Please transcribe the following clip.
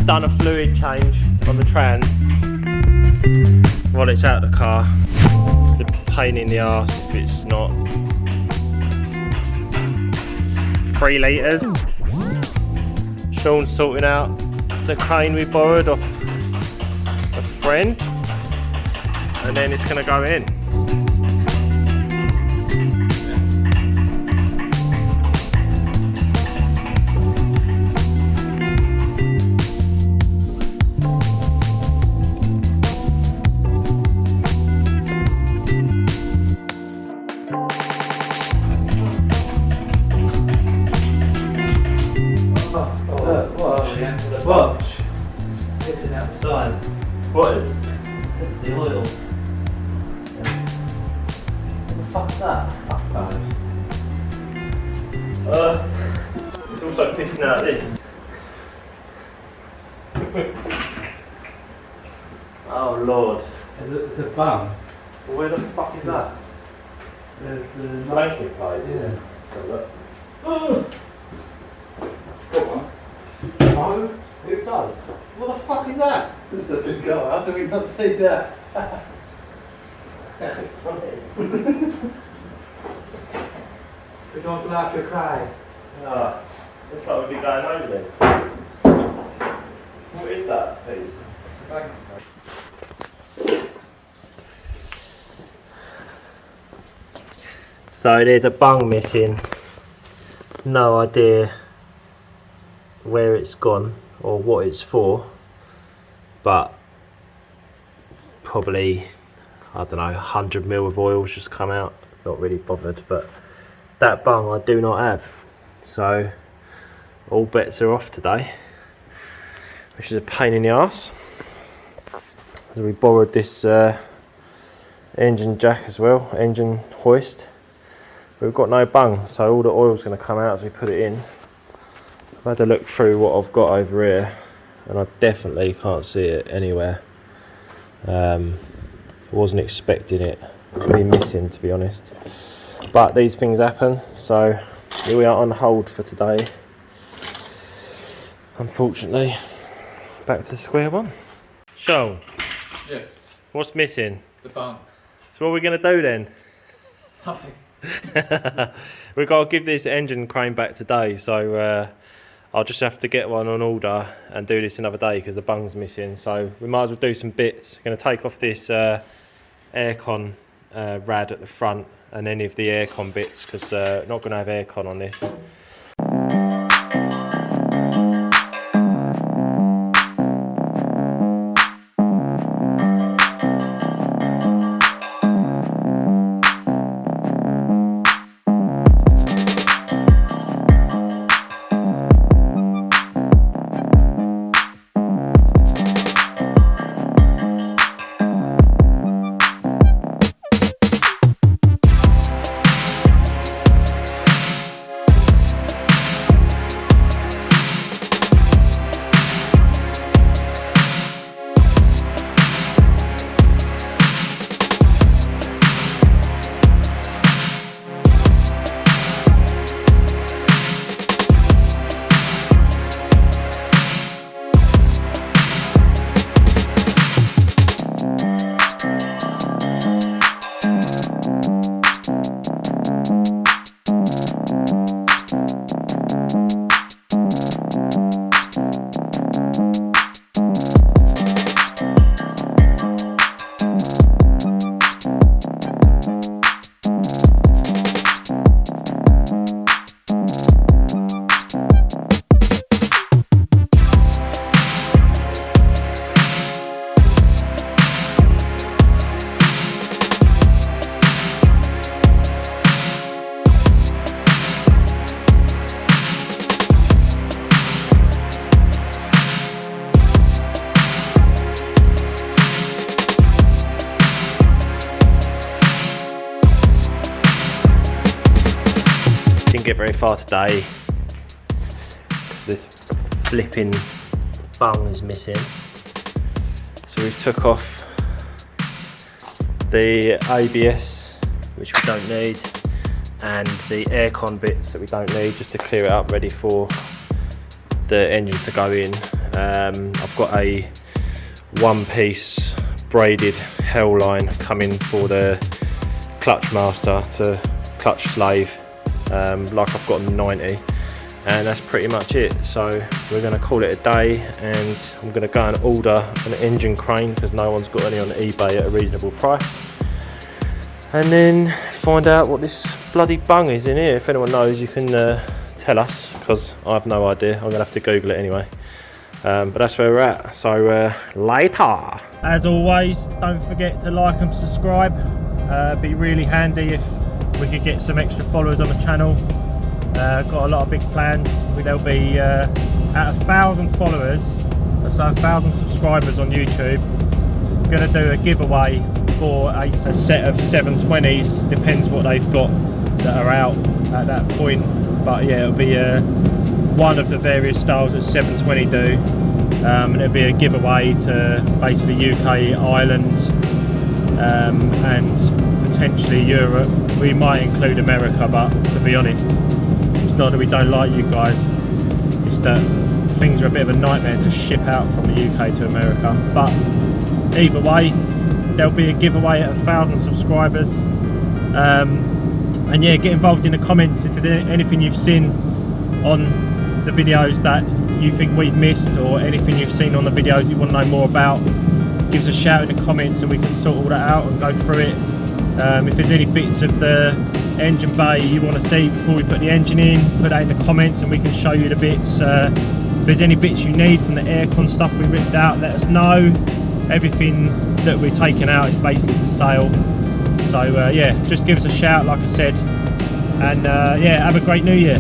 done a fluid change on the trans while it's out of the car. It's a pain in the arse if it's not 3 litres. Sean's sorting out the crane we borrowed off a friend, and then it's going to go in. What? Pissing outside. What is? The oil. What the fuck's that? Fuck knows. It's also pissing out this. Oh Lord. It's a bum. Well, where the fuck is that? There's the Blanket plate? Yeah. Let's have a look. Come on. No, who does? What the fuck is that? It's a big guy. How do we not see that? We don't laugh or cry. Ah, looks like we'll be going home then. What is that, please? So there's a bung missing. No idea where it's gone or what it's for, but probably, I don't know, 100 ml of oil's just come out. Not really bothered, but that bung I do not have, so all bets are off today, which is a pain in the arse. So we borrowed this engine jack as well, engine hoist. We've got no bung, so all the oil's going to come out as we put it in. I've had a look through what I've got over here, and I definitely can't see it anywhere. Wasn't expecting it to be missing, to be honest. But these things happen, so here we are on hold for today. Unfortunately, back to square one. Sean, Yes. what's missing? The bum. So what are we going to do then? Nothing. We've got to give this engine crane back today, so I'll just have to get one on order and do this another day because the bung's missing. So we might as well do some bits. Going to take off this aircon rad at the front and any of the aircon bits, because not going to have aircon on this. Didn't get very far today. This flipping bung is missing. So we took off the ABS, which we don't need, and the aircon bits that we don't need, just to clear it up ready for the engine to go in. I've got a one-piece braided hell line coming for the clutch master to clutch slave, like I've got on the 90, and that's pretty much it. So we're going to call it a day, and I'm going to go and order an engine crane because no one's got any on eBay at a reasonable price, and then find out what this bloody bung is in here. If anyone knows, you can tell us, because I have no idea. I'm going to have to Google it anyway. But that's where we're at, so later. As always, don't forget to like and subscribe. Be really handy if we could get some extra followers on the channel. Got a lot of big plans. There'll be at 1,000 followers, so 1,000 subscribers on YouTube, I'm going to do a giveaway for a set of 720s. Depends what they've got that are out at that point, but yeah, it'll be one of the various styles that 720 do, and it'll be a giveaway to basically UK, Ireland, and potentially Europe. We might include America, but to be honest, it's not that we don't like you guys, it's that things are a bit of a nightmare to ship out from the UK to America. But either way, there'll be a giveaway at 1,000 subscribers, and yeah, get involved in the comments if there's anything you've seen on the videos that you think we've missed, or anything you've seen on the videos you want to know more about. Give us a shout in the comments and we can sort all that out and go through it. If there's any bits of the engine bay you want to see before we put the engine in, put that in the comments and we can show you the bits. If there's any bits you need from the aircon stuff we ripped out, let us know. Everything that we're taking out is basically for sale. So yeah, just give us a shout like I said, and yeah, have a great new year.